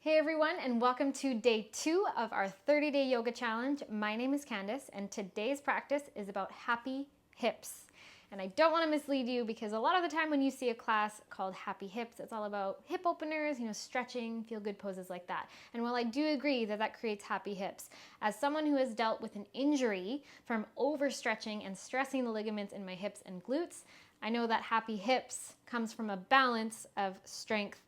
Hey everyone, and welcome to day 2 of our 30-day yoga challenge. My name is Candace, and today's practice is about happy hips. And I don't want to mislead you because a lot of the time when you see a class called Happy Hips, it's all about hip openers, stretching, feel good poses like that. And while I do agree that that creates happy hips, as someone who has dealt with an injury from overstretching and stressing the ligaments in my hips and glutes, I know that happy hips comes from a balance of strength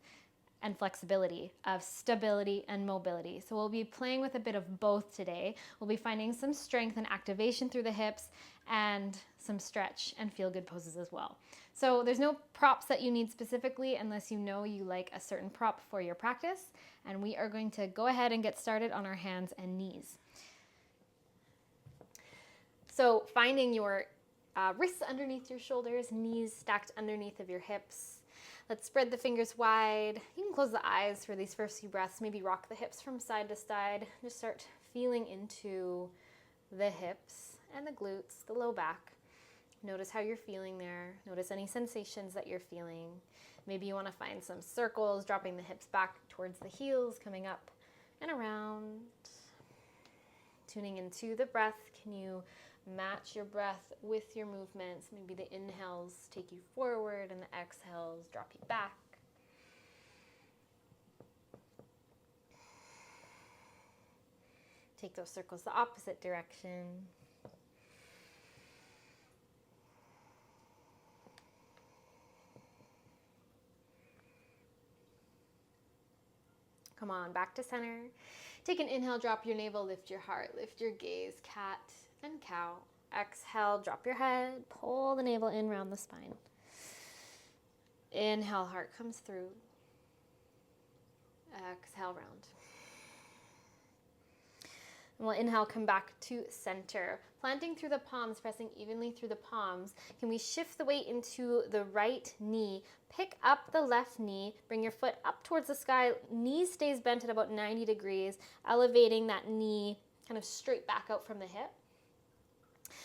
and flexibility, of stability and mobility. So we'll be playing with a bit of both today. We'll be finding some strength and activation through the hips and some stretch and feel good poses as well. So there's no props that you need specifically unless you know you like a certain prop for your practice. And we are going to go ahead and get started on our hands and knees. So finding your wrists underneath your shoulders, knees stacked underneath of your hips. Let's spread the fingers wide. You can close the eyes for these first few breaths. Maybe rock the hips from side to side. Just start feeling into the hips and the glutes, the low back. Notice how you're feeling there. Notice any sensations that you're feeling. Maybe you want to find some circles, dropping the hips back towards the heels, coming up and around. Tuning into the breath. Can you match your breath with your movements? Maybe the inhales take you forward and the exhales drop you back. Take those circles the opposite direction. Come on, back to center. Take an inhale, drop your navel, lift your heart, lift your gaze, cat and cow. Exhale, drop your head, pull the navel in round the spine. Inhale, heart comes through. Exhale, round. And we'll inhale, come back to center. Planting through the palms, pressing evenly through the palms. Can we shift the weight into the right knee? Pick up the left knee, bring your foot up towards the sky. Knee stays bent at about 90 degrees, elevating that knee kind of straight back out from the hip.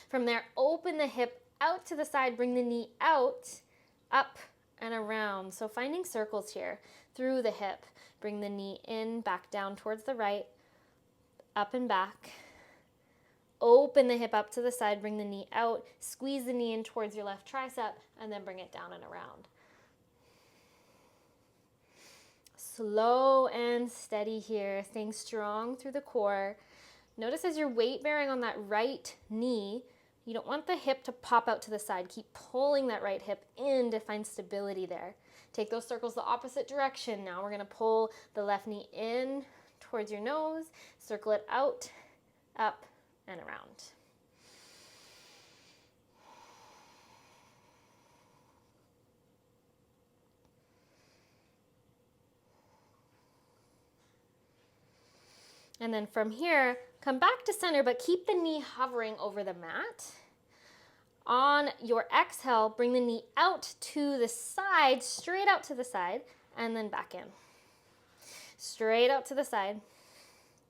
From there, open the hip out to the side, bring the knee out, up and around. So finding circles here through the hip. Bring the knee in, back down towards the right, up and back. Open the hip up to the side, bring the knee out, squeeze the knee in towards your left tricep, and then bring it down and around. Slow and steady here, staying strong through the core. Notice as your weight bearing on that right knee, you don't want the hip to pop out to the side. Keep pulling that right hip in to find stability there. Take those circles the opposite direction. Now we're going to pull the left knee in towards your nose, circle it out, up, and around. And then from here, come back to center, but keep the knee hovering over the mat. On your exhale, bring the knee out to the side, straight out to the side, and then back in. Straight out to the side,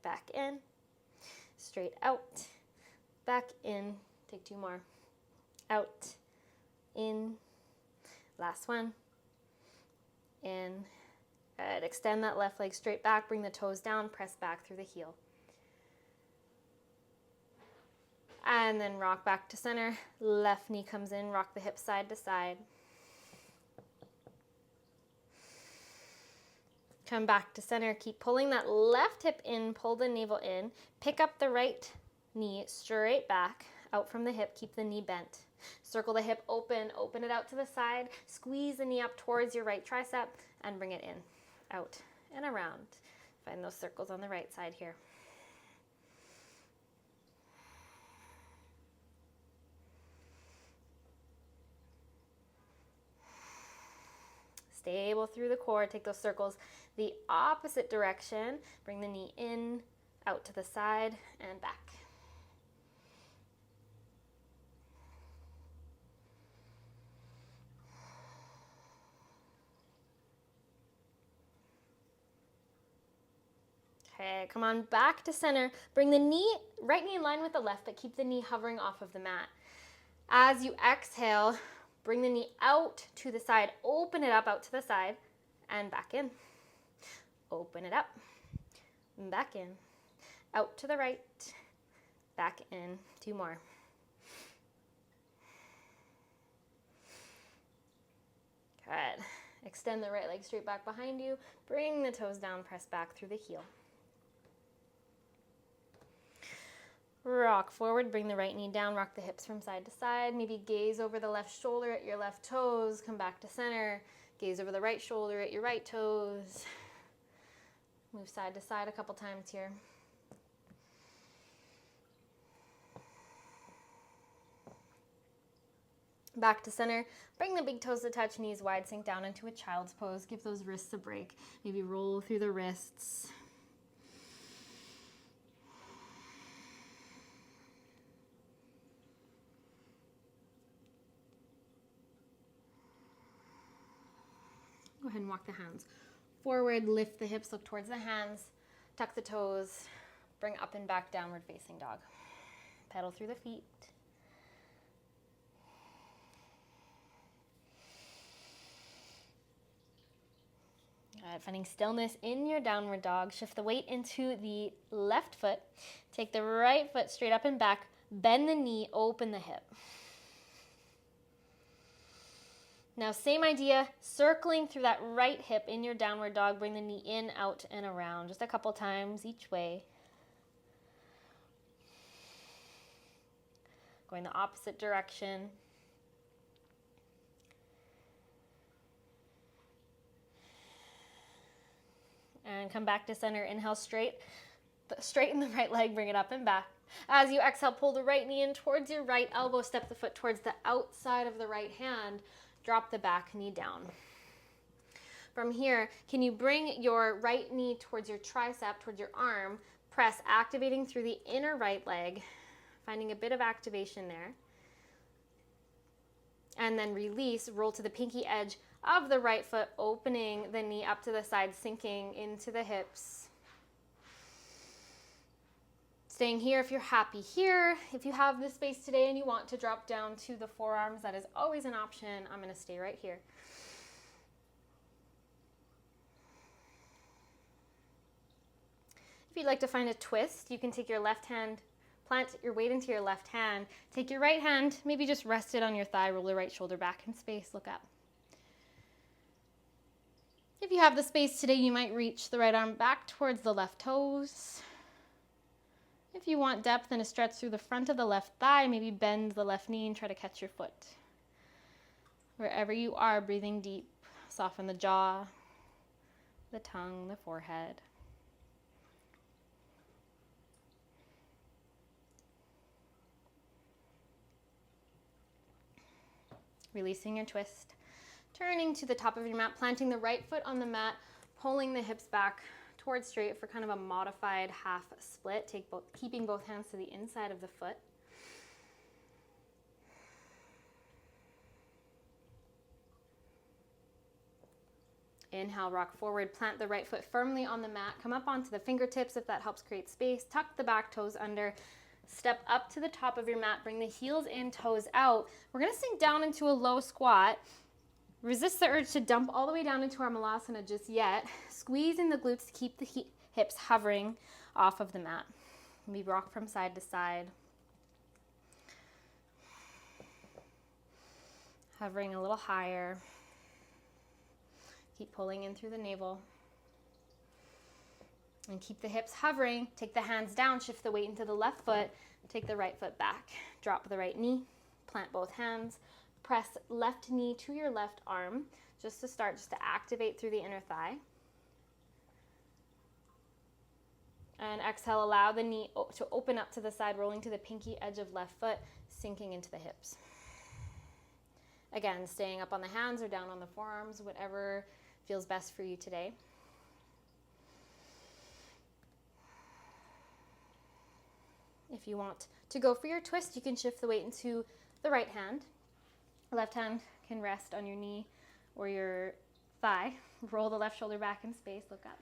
back in, straight out, back in. Take 2 more. Out, in, last one, in. Good. Extend that left leg straight back, bring the toes down, press back through the heel. And then rock back to center. Left knee comes in, rock the hips side to side. Come back to center. Keep pulling that left hip in, pull the navel in. Pick up the right knee straight back, out from the hip. Keep the knee bent. Circle the hip open, open it out to the side. Squeeze the knee up towards your right tricep and bring it in, out and around. Find those circles on the right side here. Stable through the core. Take those circles the opposite direction. Bring the knee in, out to the side, and back. Okay, come on back to center. Bring the knee, right knee in line with the left, but keep the knee hovering off of the mat. As you exhale, bring the knee out to the side. Open it up out to the side and back in. Open it up, back in, out to the right, back in. 2 more. Good. Extend the right leg straight back behind you. Bring the toes down, press back through the heel. Rock forward, bring the right knee down, rock the hips from side to side. Maybe gaze over the left shoulder at your left toes, come back to center. Gaze over the right shoulder at your right toes. Move side to side a couple times here. Back to center. Bring the big toes to touch, knees wide, sink down into a child's pose. Give those wrists a break. Maybe roll through the wrists. Go ahead and walk the hands forward, lift the hips, look towards the hands, tuck the toes, bring up and back, downward facing dog. Pedal through the feet. Good. Finding stillness in your downward dog. Shift the weight into the left foot. Take the right foot straight up and back. Bend the knee, open the hip. Now, same idea, circling through that right hip in your downward dog. Bring the knee in, out, and around. Just a couple times each way. Going the opposite direction. And come back to center. Inhale, straighten the right leg, bring it up and back. As you exhale, pull the right knee in towards your right elbow. Step the foot towards the outside of the right hand. Drop the back knee down. From here, can you bring your right knee towards your tricep, towards your arm, press, activating through the inner right leg, finding a bit of activation there. And then release, roll to the pinky edge of the right foot, opening the knee up to the side, sinking into the hips. Staying here if you're happy here. If you have the space today and you want to drop down to the forearms, that is always an option. I'm going to stay right here. If you'd like to find a twist, you can take your left hand, plant your weight into your left hand, take your right hand, maybe just rest it on your thigh, roll the right shoulder back in space, look up. If you have the space today, you might reach the right arm back towards the left toes. If you want depth and a stretch through the front of the left thigh, maybe bend the left knee and try to catch your foot. Wherever you are, breathing deep, soften the jaw, the tongue, the forehead. Releasing your twist. Turning to the top of your mat, planting the right foot on the mat, pulling the hips back towards straight for kind of a modified half split. Keeping both hands to the inside of the foot. Inhale, rock forward, plant the right foot firmly on the mat, come up onto the fingertips if that helps create space, tuck the back toes under, step up to the top of your mat, bring the heels in, toes out. We're gonna sink down into a low squat. Resist the urge to dump all the way down into our malasana just yet. Squeezing the glutes to keep the hips hovering off of the mat. We rock from side to side. Hovering a little higher. Keep pulling in through the navel. And keep the hips hovering. Take the hands down, shift the weight into the left foot. Take the right foot back. Drop the right knee. Plant both hands. Press left knee to your left arm, just to start, just to activate through the inner thigh. And exhale, allow the knee to open up to the side, rolling to the pinky edge of left foot, sinking into the hips. Again, staying up on the hands or down on the forearms, whatever feels best for you today. If you want to go for your twist, you can shift the weight into the right hand. Left hand can rest on your knee or your thigh. Roll the left shoulder back in space, look up.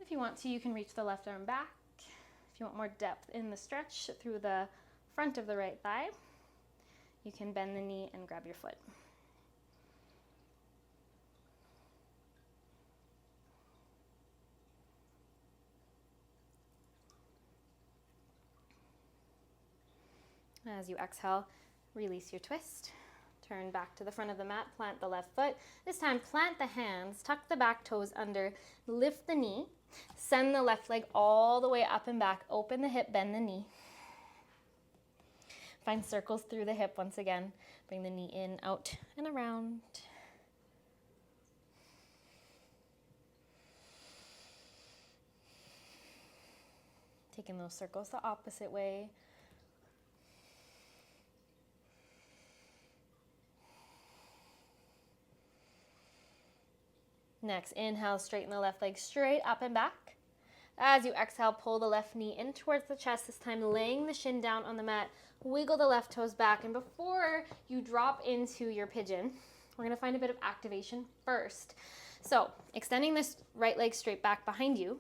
If you want to, you can reach the left arm back. If you want more depth in the stretch through the front of the right thigh, you can bend the knee and grab your foot. As you exhale, release your twist. Turn back to the front of the mat, plant the left foot. This time, plant the hands, tuck the back toes under, lift the knee, send the left leg all the way up and back, open the hip, bend the knee. Find circles through the hip once again. Bring the knee in, out, and around. Taking those circles the opposite way. Next, inhale, straighten the left leg straight up and back. As you exhale, pull the left knee in towards the chest, this time laying the shin down on the mat. Wiggle the left toes back, and before you drop into your pigeon, we're gonna find a bit of activation first. So, extending this right leg straight back behind you,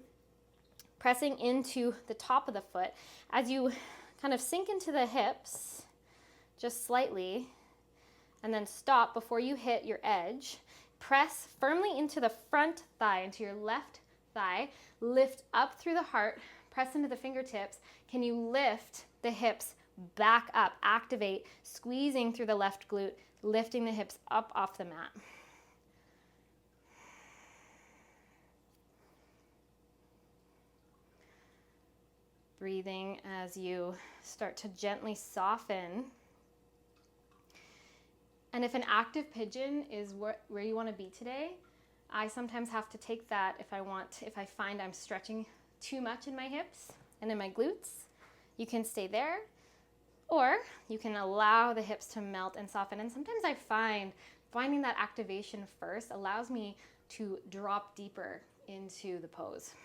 pressing into the top of the foot. As you kind of sink into the hips, just slightly, and then stop before you hit your edge. Press firmly into the front thigh, into your left thigh. Lift up through the heart, press into the fingertips. Can you lift the hips back up? Activate, squeezing through the left glute, lifting the hips up off the mat. Breathing as you start to gently soften. And if an active pigeon is where you want to be today, I sometimes have to take that if I find I'm stretching too much in my hips and in my glutes. You can stay there, or you can allow the hips to melt and soften. And sometimes I find finding that activation first allows me to drop deeper into the pose.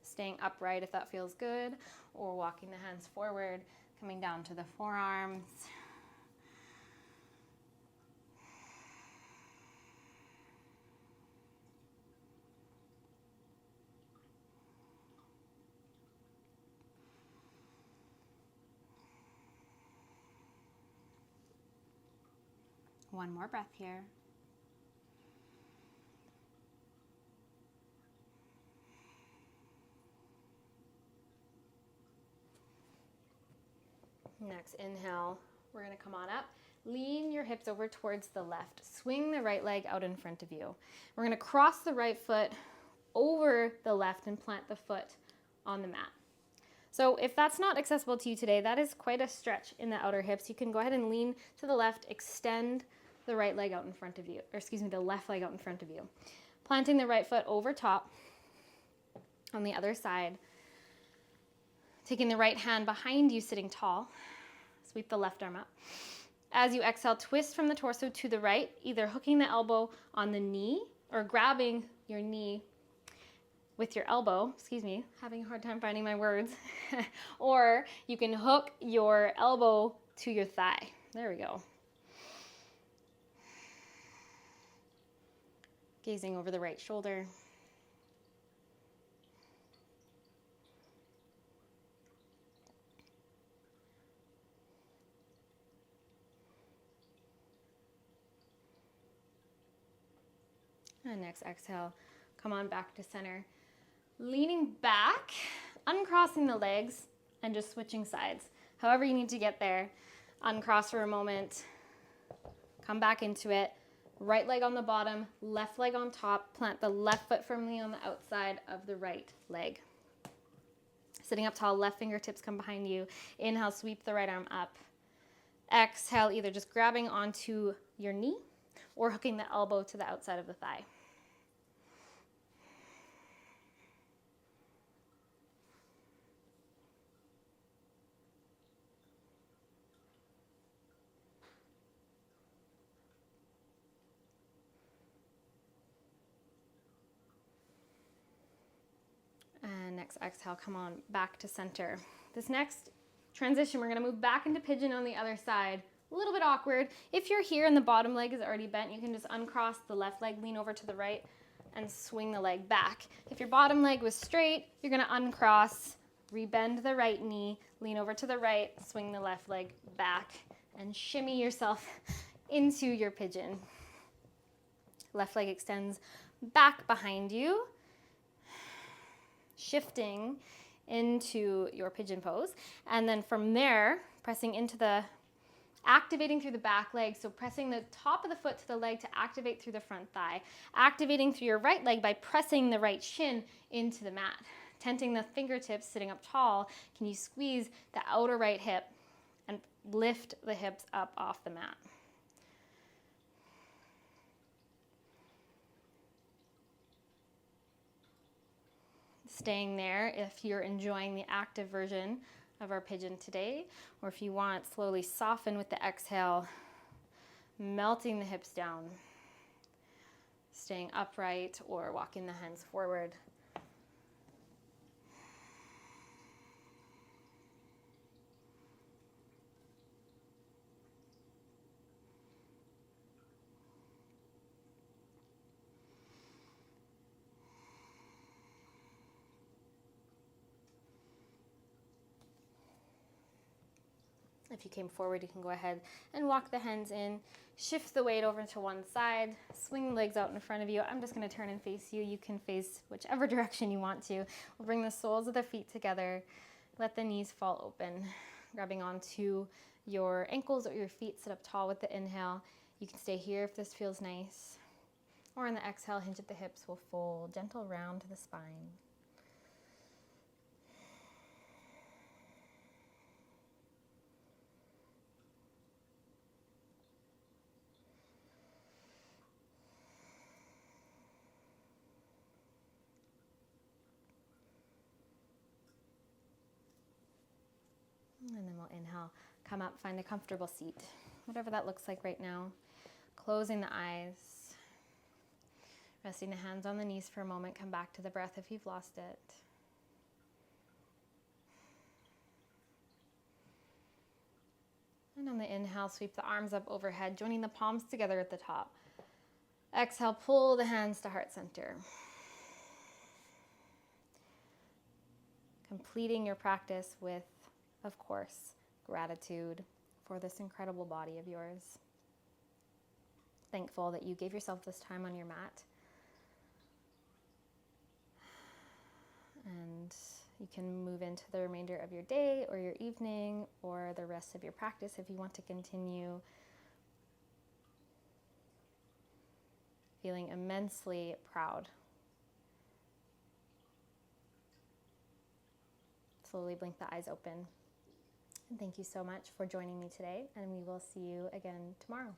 Staying upright if that feels good, or walking the hands forward, coming down to the forearms. One more breath here. Next, inhale. We're going to come on up. Lean your hips over towards the left. Swing the right leg out in front of you. We're going to cross the right foot over the left and plant the foot on the mat. So if that's not accessible to you today, that is quite a stretch in the outer hips. You can go ahead and lean to the left, extend the right leg out in front of you, the left leg out in front of you. Planting the right foot over top on the other side. Taking the right hand behind you, sitting tall. Sweep the left arm up. As you exhale, twist from the torso to the right, either hooking the elbow on the knee or grabbing your knee with your elbow, having a hard time finding my words, or you can hook your elbow to your thigh. There we go. Gazing over the right shoulder. And next exhale, come on back to center. Leaning back, uncrossing the legs, and just switching sides. However you need to get there. Uncross for a moment. Come back into it. Right leg on the bottom, left leg on top. Plant the left foot firmly on the outside of the right leg. Sitting up tall, left fingertips come behind you. Inhale, sweep the right arm up. Exhale, either just grabbing onto your knee or hooking the elbow to the outside of the thigh. And next exhale, come on back to center. This next transition, we're gonna move back into pigeon on the other side. A little bit awkward. If you're here and the bottom leg is already bent, you can just uncross the left leg, lean over to the right, and swing the leg back. If your bottom leg was straight, you're gonna uncross, rebend the right knee, lean over to the right, swing the left leg back, and shimmy yourself into your pigeon. Left leg extends back behind you. Shifting into your pigeon pose. And then from there, pressing into the, activating through the back leg. So pressing the top of the foot to the leg to activate through the front thigh. Activating through your right leg by pressing the right shin into the mat. Tenting the fingertips, sitting up tall. Can you squeeze the outer right hip and lift the hips up off the mat? Staying there if you're enjoying the active version of our pigeon today, or if you want, slowly soften with the exhale, melting the hips down, staying upright or walking the hands forward. If you came forward, you can go ahead and walk the hands in, shift the weight over to one side, swing the legs out in front of you. I'm just going to turn and face you. You can face whichever direction you want to. We'll bring the soles of the feet together, let the knees fall open, grabbing onto your ankles or your feet, sit up tall with the inhale. You can stay here if this feels nice. Or on the exhale, hinge at the hips, we'll fold, gentle round to the spine. And then we'll inhale, come up, find a comfortable seat, whatever that looks like right now. Closing the eyes, resting the hands on the knees for a moment. Come back to the breath if you've lost it. And on the inhale, sweep the arms up overhead, joining the palms together at the top. Exhale, pull the hands to heart center. Completing your practice with, of course, gratitude for this incredible body of yours. Thankful that you gave yourself this time on your mat. And you can move into the remainder of your day or your evening or the rest of your practice if you want to continue feeling immensely proud. Slowly blink the eyes open. And thank you so much for joining me today, and we will see you again tomorrow.